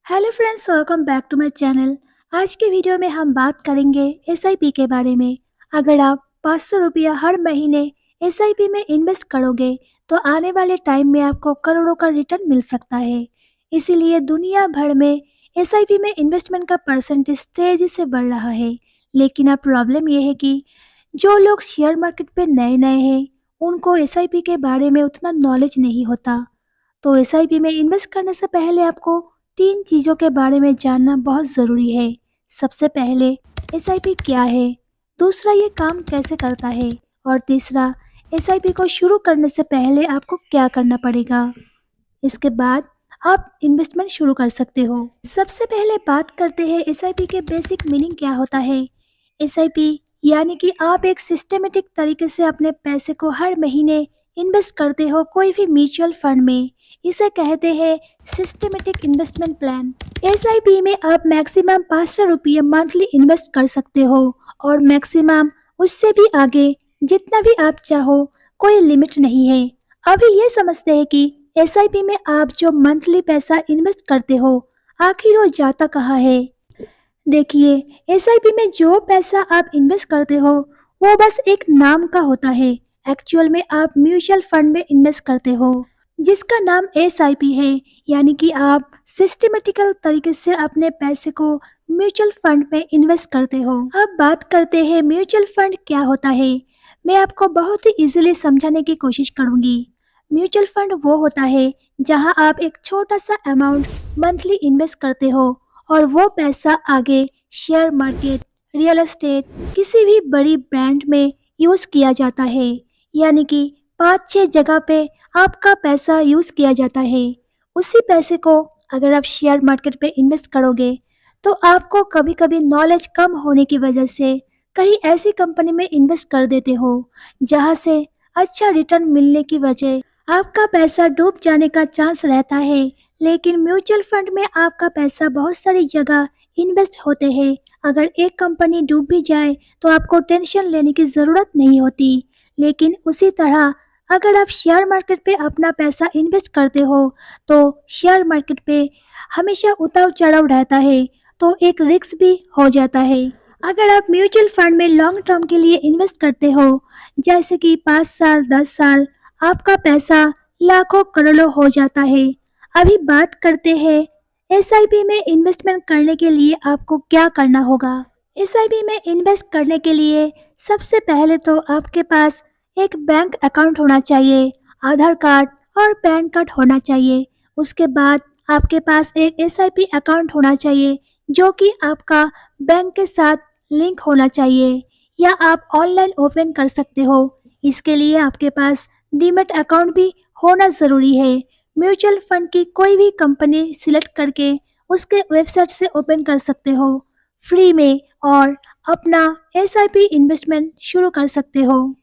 Hello friends, welcome back to my channel. आज के video में हम बात करेंगे एसआईपी के बारे में। अगर आप 500 रुपया हर महीने एसआईपी में इन्वेस्ट करोगे तो आने वाले टाइम में आपको करोड़ों का रिटर्न मिल सकता है। इसीलिए दुनिया भर में एसआईपी में इन्वेस्टमेंट का परसेंटेज तेजी से बढ़ रहा है। लेकिन अब प्रॉब्लम यह है कि जो लोग शेयर मार्केट पे नए नए हैं उनको एसआईपी के बारे में उतना नॉलेज नहीं होता। तो एसआईपी में इन्वेस्ट करने से पहले आपको 3 चीज़ों के बारे में जानना बहुत ज़रूरी है। सबसे पहले एसआईपी क्या है, दूसरा ये काम कैसे करता है और तीसरा एसआईपी को शुरू करने से पहले आपको क्या करना पड़ेगा। इसके बाद आप इन्वेस्टमेंट शुरू कर सकते हो। सबसे पहले बात करते हैं एसआईपी के बेसिक मीनिंग क्या होता है। एसआईपी यानी कि आप एक सिस्टमेटिक तरीके से अपने पैसे को हर महीने इन्वेस्ट करते हो कोई भी म्यूचुअल फंड में। इसे कहते हैं सिस्टमेटिक इन्वेस्टमेंट प्लान। एसआईपी में आप मैक्सिमम 500 रुपये मंथली इन्वेस्ट कर सकते हो और मैक्सिमम उससे भी आगे जितना भी आप चाहो, कोई लिमिट नहीं है। अभी ये समझते हैं कि एसआईपी में आप जो मंथली पैसा इन्वेस्ट करते हो आखिर वो जाता कहाँ है। देखिए, एसआईपी में जो पैसा आप इन्वेस्ट करते हो वो बस एक नाम का होता है। एक्चुअल में आप म्यूचुअल फंड में इन्वेस्ट करते हो जिसका नाम एसआईपी है। यानी कि आप सिस्टमेटिकल तरीके से अपने पैसे को म्यूचुअल फंड में इन्वेस्ट करते हो। अब बात करते हैं म्यूचुअल फंड क्या होता है। मैं आपको बहुत ही इजीली समझाने की कोशिश करूंगी। म्यूचुअल फंड वो होता है जहां आप एक छोटा सा अमाउंट मंथली इन्वेस्ट करते हो और वो पैसा आगे शेयर मार्केट, रियल एस्टेट, किसी भी बड़ी ब्रांड में यूज़ किया जाता है। यानी कि 5-6 जगह पे आपका पैसा यूज़ किया जाता है। उसी पैसे को अगर आप शेयर मार्केट पे इन्वेस्ट करोगे तो आपको कभी-कभी नॉलेज कम होने की वजह से कहीं ऐसी कंपनी में इन्वेस्ट कर देते हो जहां से अच्छा रिटर्न मिलने की वजह आपका पैसा डूब जाने का चांस रहता है। लेकिन म्यूचुअल फंड में आपका पैसा बहुत सारी जगह इन्वेस्ट होते हैं। अगर एक कंपनी डूब भी जाए तो आपको टेंशन लेने की ज़रूरत नहीं होती। लेकिन उसी तरह अगर आप शेयर मार्केट पे अपना पैसा इन्वेस्ट करते हो तो शेयर मार्केट पे हमेशा उतार चढ़ाव रहता है, तो एक रिस्क भी हो जाता है। अगर आप म्यूचुअल फंड में लॉन्ग टर्म के लिए इन्वेस्ट करते हो जैसे कि 5 साल 10 साल, आपका पैसा लाखों करोड़ों हो जाता है। अभी बात करते हैं एसआईपी में इन्वेस्टमेंट करने के लिए आपको क्या करना होगा। एसआईपी में इन्वेस्ट करने के लिए सबसे पहले तो आपके पास एक बैंक अकाउंट होना चाहिए, आधार कार्ड और पैन कार्ड होना चाहिए। उसके बाद आपके पास एक एसआईपी अकाउंट होना चाहिए जो कि आपका बैंक के साथ लिंक होना चाहिए, या आप ऑनलाइन ओपन कर सकते हो। इसके लिए आपके पास डीमैट अकाउंट भी होना ज़रूरी है। म्यूचुअल फंड की कोई भी कंपनी सिलेक्ट करके उसके वेबसाइट से ओपन कर सकते हो फ्री में और अपना एसआईपी इन्वेस्टमेंट शुरू कर सकते हो।